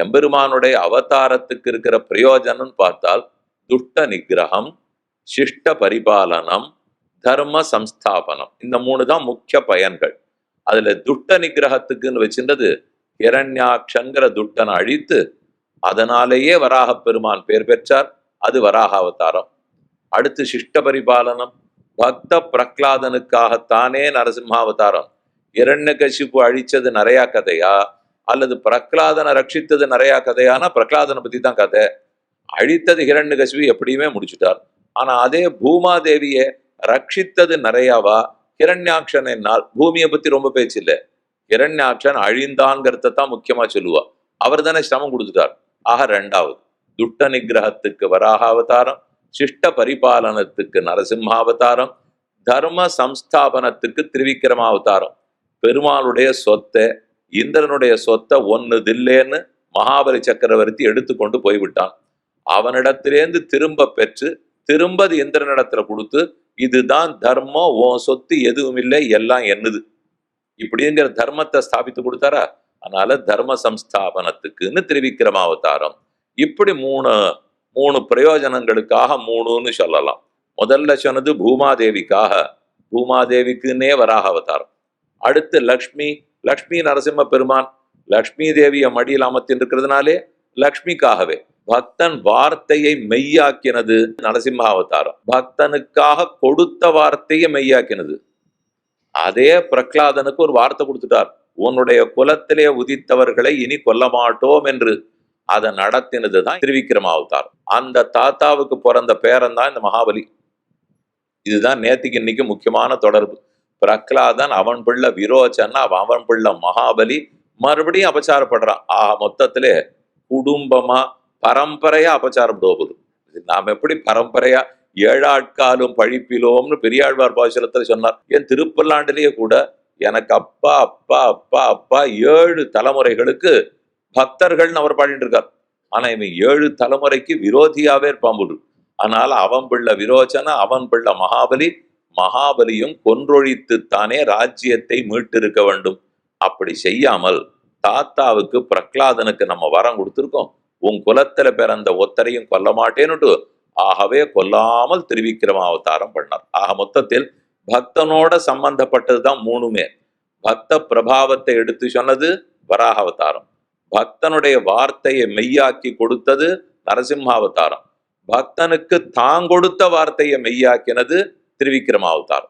எம்பெருமானுடைய அவதாரத்துக்கு இருக்கிற பிரயோஜனம் பார்த்தால் துஷ்ட நிகிரகம், சிஷ்ட பரிபாலனம், தர்ம சம்ஸ்தாபனம், இந்த மூணு தான் முக்கிய பயன்கள். அதுல துஷ்ட நிகிரகத்துக்குன்னு வச்சிருந்தது இரண்யாட்சங்கிற துட்டனை அழித்து அதனாலேயே வராக பெருமான் பேர் பெற்றார். அது வராக அவதாரம். அடுத்து சிஷ்ட பரிபாலனம், பக்த பிரகலாதனுக்காகத்தானே நரசிம்மாவதாரம். இரண்யகசிப்பு அழிச்சது நிறையா கதையா அல்லது பிரகலாதனை ரட்சித்தது நிறையா கதையானா பிரகலாதனை பத்தி தான் கதை. அழித்தது ஹிரண்யகசிபு எப்படியுமே முடிச்சுட்டார். ஆனா அதே பூமாதேவியை ரட்சித்தது நிறையாவா? ஹிரண்யாட்சன் என்னால் பூமியை பத்தி ரொம்ப பேச்சு இல்லை. ஹிரண்யாட்சன் அழிந்தான்கிறத தான் முக்கியமா சொல்லுவா. அவர் தானே சிரமம் கொடுத்துட்டார். ஆக ரெண்டாவது துட்ட நிகிரகத்துக்கு வராக அவதாரம், சிஷ்ட பரிபாலனத்துக்கு நரசிம்மாவதாரம், தர்ம சம்ஸ்தாபனத்துக்கு திருவிக்கிரமாவதாரம். பெருமாளுடைய சொத்தை, இந்திரனுடைய சொத்தை ஒன்னு தில்லேன்னு மகாபலி சக்கரவர்த்தி எடுத்துக்கொண்டு போய்விட்டான். அவனிடத்திலேருந்து திரும்ப பெற்று திரும்பது இந்திரனிடத்துல கொடுத்து இதுதான் தர்மம், உன் சொத்து எதுவும் இல்லை, எல்லாம் என்னது இப்படிங்கிற தர்மத்தை ஸ்தாபித்து கொடுத்தாரா. அதனால தர்ம சம்ஸ்தாபனத்துக்குன்னு திருவிக்கிரமாவதாரம். இப்படி மூணு பிரயோஜனங்களுக்காக மூணுன்னு சொல்லலாம். முதல்ல சொன்னது பூமாதேவிக்காக, பூமாதேவிக்குன்னே வராக அவதாரம். அடுத்து லக்ஷ்மி நரசிம்ம பெருமான் லக்ஷ்மி தேவிய மடியில் அமர்த்தின் இருக்கிறதுனாலே லக்ஷ்மிக்காகவே. பக்தன் வார்த்தையை மெய்யாக்கினது நரசிம்ம அவதாரம். பக்தனுக்காக கொடுத்த வார்த்தையை மெய்யாக்கினது. அதே பிரகலாதனுக்கு ஒரு வார்த்தை கொடுத்துட்டார், உன்னுடைய குலத்திலே உதித்தவர்களை இனி கொல்ல மாட்டோம் என்று. அதை நடத்தினதுதான் திருவிக்கிரமாவதாரம். அந்த தாத்தாவுக்கு பிறந்த பேரன் தான் இந்த மகாபலி. இதுதான் நேத்திக்கு இன்னைக்கு முக்கியமான தொடர்பு. பிரகலாதன் அவன் பிள்ளை விரோச்சன்னா அவன் பிள்ளை மகாபலி மறுபடியும் அபச்சாரப்படுறான். மொத்தத்திலே குடும்பமா பரம்பரையா அபச்சாரம் போகுது. நாம் எப்படி பரம்பரையா ஏழாட்காலும் பழிப்பிலோம்னு பெரியாழ்வார் பாசுரத்துல சொன்னார். என் திருப்பல்லாண்டிலேயே கூட எனக்கு அப்பா அப்பா அப்பா அப்பா 7 தலைமுறைகளுக்கு பக்தர்கள்னு அவர் பாடிட்டு இருக்கார். ஆனா இவன் 7 தலைமுறைக்கு விரோதியாவே இருப்பான் போது. அதனால அவன் பிள்ளை விரோச்சன, அவன் பிள்ளை மகாபலி, மகாபலியும் கொன்றொழித்துத்தானே ராஜ்யத்தை மீட்டிருக்க வேண்டும். அப்படி செய்யாமல் தாத்தாவுக்கு பிரகலாதனுக்கு நம்ம வரம் கொடுத்துருக்கோம், உன் குலத்துல பிறந்த ஒத்தரையும் கொல்ல மாட்டேன்னுட்டு. ஆகவே கொல்லாமல் திருவிக்கிரமாவதாரம் பண்ணார். மொத்தத்தில் பக்தனோட சம்பந்தப்பட்டதுதான் மூணுமே. பக்த பிரபாவத்தை எடுத்து சொன்னது வராக அவதாரம், பக்தனுடைய வார்த்தையை மெய்யாக்கி கொடுத்தது நரசிம்மாவதாரம், பக்தனுக்கு தான் கொடுத்த வார்த்தையை மெய்யாக்கினது திருவிக்கிரமாவதாரம்.